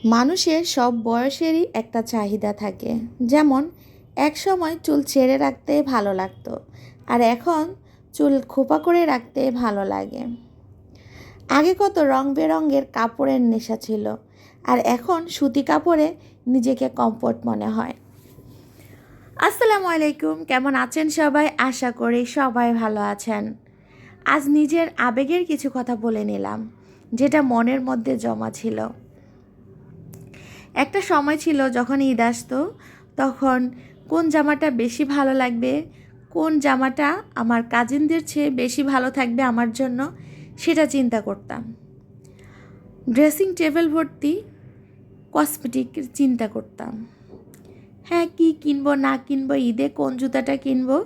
মানুষের সব বয়সেরই একটা চাহিদা থাকে। যেমন এক সময় চুল ছেড়ে রাখতে ভালো লাগতো, আর এখন চুল খোপা করে রাখতে ভালো লাগে। আগে কত রং বেরঙের কাপড়ের নেশা ছিল, আর এখন সুতি কাপড়ে নিজেকে কমফোর্ট মনে হয়। আসসালামু আলাইকুম, কেমন আছেন সবাই? আশা করি সবাই ভালো আছেন। আজ নিজের আবেগের কিছু কথা বলে নিলাম, যেটা মনের মধ্যে জমা ছিল। একটা সময় ছিল যখন ঈদ আসতো, তখন কোন জামাটা বেশি ভালো লাগবে, কোন জামাটা আমার কাজিনদের চেয়ে বেশি ভালো থাকবে আমার জন্য, সেটা চিন্তা করতাম। ড্রেসিং টেবিল ভর্তি কসমেটিক চিন্তা করতাম। হ্যাঁ, কি কিনবো না কিনবো, ঈদে কোন জুতাটা কিনবো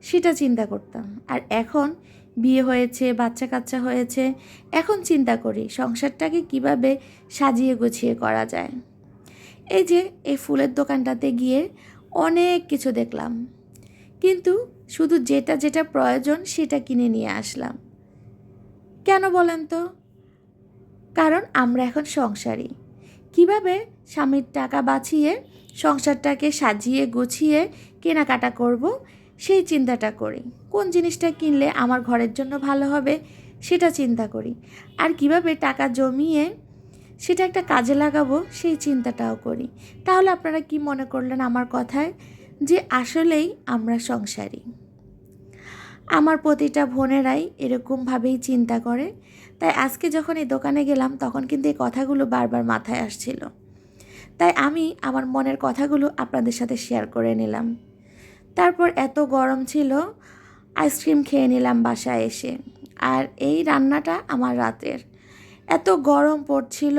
সেটা চিন্তা করতাম। আর এখন বিয়ে হয়েছে, বাচ্চা কাচ্চা হয়েছে, এখন চিন্তা করি সংসারটাকে কিভাবে সাজিয়ে গুছিয়ে করা যায়। এই যে এই ফুলের দোকানটাতে গিয়ে অনেক কিছু দেখলাম, কিন্তু শুধু যেটা যেটা প্রয়োজন সেটা কিনে নিয়ে আসলাম। কেন বলেন তো? কারণ আমরা এখন সংসারী। কিভাবে স্বামীর টাকা বাঁচিয়ে সংসারটাকে সাজিয়ে গুছিয়ে কেনাকাটা করব, সেই চিন্তাটা করি। কোন জিনিসটা কিনলে আমার ঘরের জন্য ভালো হবে সেটা চিন্তা করি। আর কিভাবে টাকা জমিয়ে সেটা একটা কাজে লাগাবো সেই চিন্তাটাও করি। তাহলে আপনারা কি মনে করলেন আমার কথায়? যে আসলেই আমরা সংসারী। আমার প্রতিটা বোনেরাই এরকমভাবেই চিন্তা করে। তাই আজকে যখন এই দোকানে গেলাম তখন কিন্তু এই কথাগুলো বারবার মাথায় আসছিল। তাই আমি আমার মনের কথাগুলো আপনাদের সাথে শেয়ার করে নিলাম। তারপর এত গরম ছিল, আইসক্রিম খেয়ে নিলাম বাসায় এসে। আর এই রান্নাটা আমার রাতের। এত গরম পড়ছিল,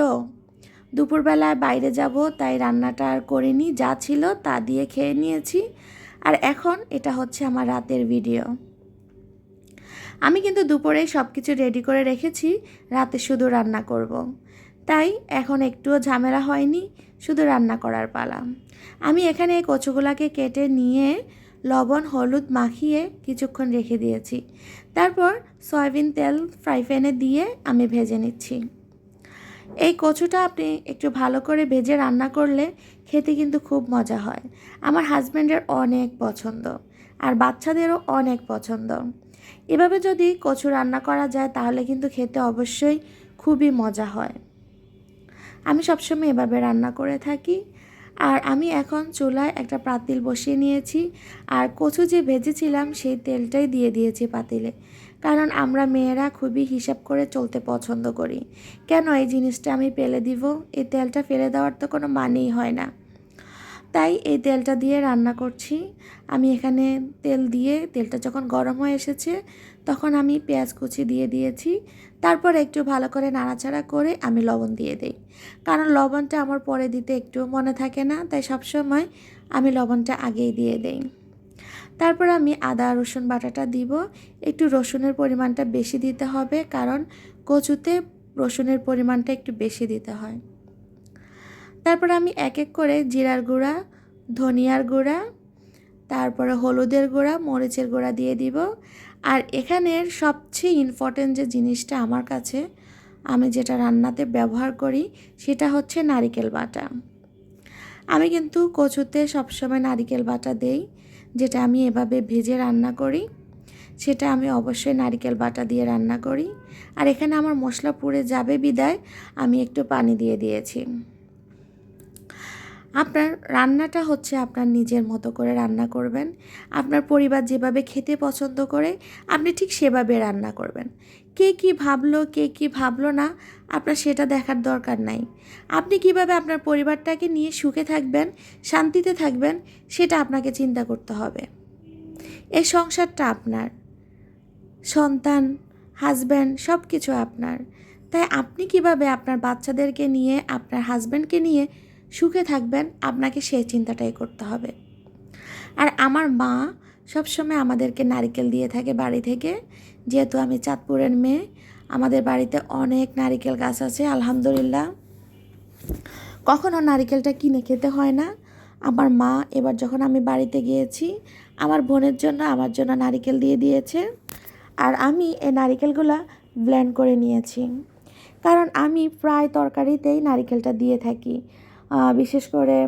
দুপুরবেলায় বাইরে যাব তাই রান্নাটা আর করিনি, যা ছিল তা দিয়ে খেয়ে নিয়েছি। আর এখন এটা হচ্ছে আমার রাতের ভিডিও। আমি কিন্তু দুপুরেই সব কিছু রেডি করে রেখেছি, রাতে শুধু রান্না করব। তাই এখন একটুও ঝামেলা হয়নি, শুধু রান্না করার পালা। আমি এখানে এই কচুগুলাকে কেটে নিয়ে লবণ হলুদ মাখিয়ে কিছুক্ষণ রেখে দিয়েছি। তারপর সয়াবিন তেল ফ্রাই প্যানে দিয়ে আমি ভেজে নিচ্ছি। এই কচুটা আপনি একটু ভালো করে ভেজে রান্না করলে খেতে কিন্তু খুব মজা হয়। আমার হাজব্যান্ডের অনেক পছন্দ, আর বাচ্চাদেরও অনেক পছন্দ। এভাবে যদি কচু রান্না করা যায় তাহলে কিন্তু খেতে অবশ্যই খুবই মজা হয়। আমি সবসময় এভাবে রান্না করে থাকি। আর আমি এখন চুলায় একটা পাতিল বসিয়ে নিয়েছি, আর কচু যে ভেজেছিলাম সেই তেলটাই দিয়ে দিয়েছি পাতিলে। কারণ আমরা মেয়েরা খুবই হিসাব করে চলতে পছন্দ করি। কেন এই জিনিসটা আমি ফেলে দিব? এই তেলটা ফেলে দেওয়ার তো কোনো মানেই হয় না। তাই এই তেলটা দিয়ে রান্না করছি। আমি এখানে তেল দিয়ে তেলটা যখন গরম হয়ে এসেছে তখন আমি পেঁয়াজ কুচি দিয়ে দিয়েছি। তারপর একটু ভালো করে নাড়াচাড়া করে আমি লবণ দিয়ে দিই। কারণ লবণটা আমার পরে দিতে একটু মনে থাকে না, তাই সবসময় আমি লবণটা আগেই দিয়ে দিই। তারপর আমি আদা রসুন বাটাটা দিব। একটু রসুনের পরিমাণটা বেশি দিতে হবে, কারণ কচুতে রসুনের পরিমাণটা একটু বেশি দিতে হয়। তারপর আমি এক এক করে জিরার গুঁড়া, ধনিয়ার গুঁড়া, তারপরে হলুদের গুঁড়া, মরিচের গুঁড়া দিয়ে দিব। আর এখানের সবচেয়ে ইম্পর্টেন্ট যে জিনিসটা আমার কাছে, আমি যেটা রান্নাতে ব্যবহার করি সেটা হচ্ছে নারিকেল বাটা। আমি কিন্তু কচুতে সবসময় নারিকেল বাটা দেই। যেটা আমি এভাবে ভেজে রান্না করি সেটা আমি অবশ্যই নারিকেল বাটা দিয়ে রান্না করি। আর এখানে আমার মশলা পুড়ে যাবে বিদায় আমি একটু পানি দিয়ে দিয়েছি। আপনার রান্নাটা হচ্ছে আপনার নিজের মতো করে রান্না করবেন। আপনার পরিবার যেভাবে খেতে পছন্দ করে আপনি ঠিক সেভাবে রান্না করবেন। কে কী ভাবলো কে কী ভাবলো না, আপনার সেটা দেখার দরকার নাই। আপনি কিভাবে আপনার পরিবারটাকে নিয়ে সুখে থাকবেন, শান্তিতে থাকবেন, সেটা আপনাকে চিন্তা করতে হবে। এই সংসারটা আপনার, সন্তান, হাজব্যান্ড সব কিছু আপনার। তাই আপনি কিভাবে আপনার বাচ্চাদেরকে নিয়ে, আপনার হাজব্যান্ডকে নিয়ে সুখে থাকবেন, আপনাকে সেই চিন্তাটাই করতে হবে। আর আমার মা সবসময় আমাদেরকে নারকেল দিয়ে থাকে বাড়ি থেকে। যেহেতু আমি চাঁদপুরের মেয়ে, আমাদের বাড়িতে অনেক নারকেল গাছ আছে আলহামদুলিল্লাহ। কখনো নারকেলটা কিনে খেতে হয় না। আমার মা এবার যখন আমি বাড়িতে গিয়েছি আমার বোনের জন্য আমার জন্য নারকেল দিয়ে দিয়েছে। আর আমি এই নারকেলগুলো ব্লেন্ড করে নিয়েছি। কারণ আমি প্রায় তরকারিতেই নারিকেলটা দিয়ে থাকি, বিশেষ করে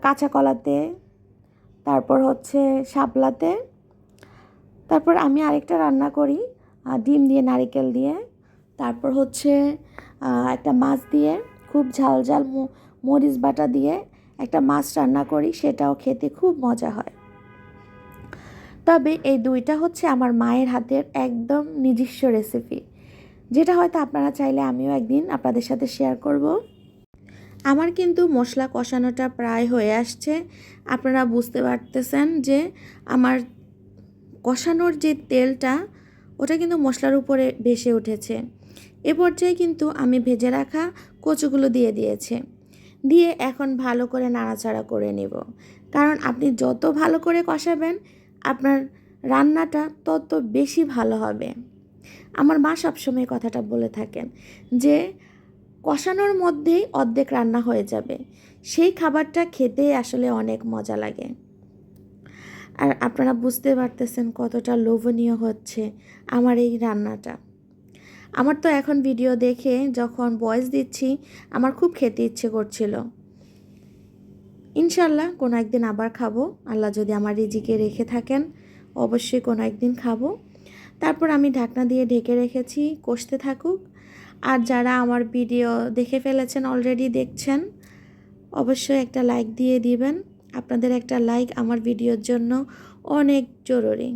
কাঁচা কলাতে, তারপর হচ্ছে শাপলাতে। তারপর আমি আরেকটা রান্না করি ডিম দিয়ে নারিকেল দিয়ে, তারপর হচ্ছে একটা মাছ দিয়ে খুব ঝাল ঝাল মরিচ বাটা দিয়ে একটা মাছ রান্না করি, সেটাও খেতে খুব মজা হয়। তবে এই দুইটা হচ্ছে আমার মায়ের হাতের একদম নিজস্ব রেসিপি, যেটা হয়তো আপনারা চাইলে আমিও একদিন আপনাদের সাথে শেয়ার করব। আমার কিন্তু মশলা কষানোটা প্রায় হয়ে আসছে। আপনারা বুঝতে পারতেছেন যে আমার কষানোর যে তেলটা ওটা কিন্তু মশলার উপরে ভেসে উঠেছে। এ পর্যায়ে কিন্তু আমি ভেজে রাখা কচুগুলো দিয়ে এখন ভালো করে নাড়াচাড়া করে নেব। কারণ আপনি যত ভালো করে কষাবেন আপনার রান্নাটা তত বেশি ভালো হবে। আমার মা সবসময় কথাটা বলে থাকেন যে কষানোর মধ্যেই অর্ধেক রান্না হয়ে যাবে, সেই খাবারটা খেতে আসলে অনেক মজা লাগে। আর আপনারা বুঝতে পারতেছেন কতটা লোভনীয় হচ্ছে আমার এই রান্নাটা। আমার তো এখন ভিডিও দেখে যখন ভয়েস দিচ্ছি আমার খুব খেতে ইচ্ছে করছিল। ইনশাল্লাহ কোনো একদিন আবার খাবো, আল্লাহ যদি আমার রিজিকে রেখে থাকেন অবশ্যই কোনো একদিন খাবো। তারপর আমি ঢাকনা দিয়ে ঢেকে রেখেছি, কষতে থাকুক। আর যারা আমার ভিডিও দেখে ফেলেছেন, অলরেডি দেখছেন, অবশ্যই একটা লাইক দিয়ে দিবেন। আপনাদের একটা লাইক আমার ভিডিওর জন্য অনেক জরুরি।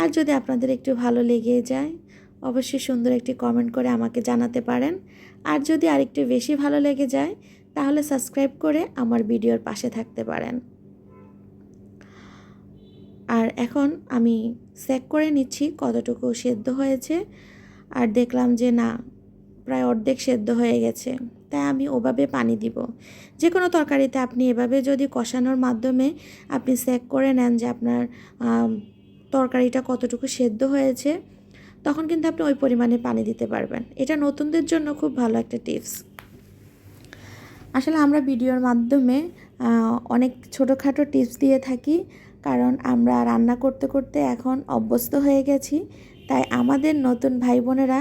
আর যদি আপনাদের একটু ভালো লেগে যায় অবশ্যই সুন্দর একটি কমেন্ট করে আমাকে জানাতে পারেন। আর যদি আরেকটু বেশি ভালো লেগে যায় তাহলে সাবস্ক্রাইব করে আমার ভিডিওর পাশে থাকতে পারেন। আর এখন আমি চেক করে নিচ্ছি কতটুকু সেদ্ধ হয়েছে, আর দেখলাম যে না, প্রায় অর্ধেক সেদ্ধ হয়ে গেছে। তাই আমি ওভাবে পানি দিব। যে কোনো তরকারিতে আপনি এভাবে যদি কষানোর মাধ্যমে আপনি চেক করে নেন যে আপনার তরকারিটা কতটুকু সেদ্ধ হয়েছে, তখন কিন্তু আপনি ওই পরিমাণে পানি দিতে পারবেন। এটা নতুনদের জন্য খুব ভালো একটা টিপস। আসলে আমরা ভিডিওর মাধ্যমে অনেক ছোটোখাটো টিপস দিয়ে থাকি, কারণ আমরা রান্না করতে করতে এখন অভ্যস্ত হয়ে গেছি। তাই আমাদের নতুন ভাই বোনেরা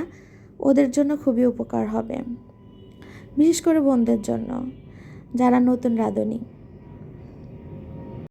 ওদের জন্য খুবই উপকার হবে, বিশেষ করে বোনদের জন্য যারা নতুন রাঁধুনি।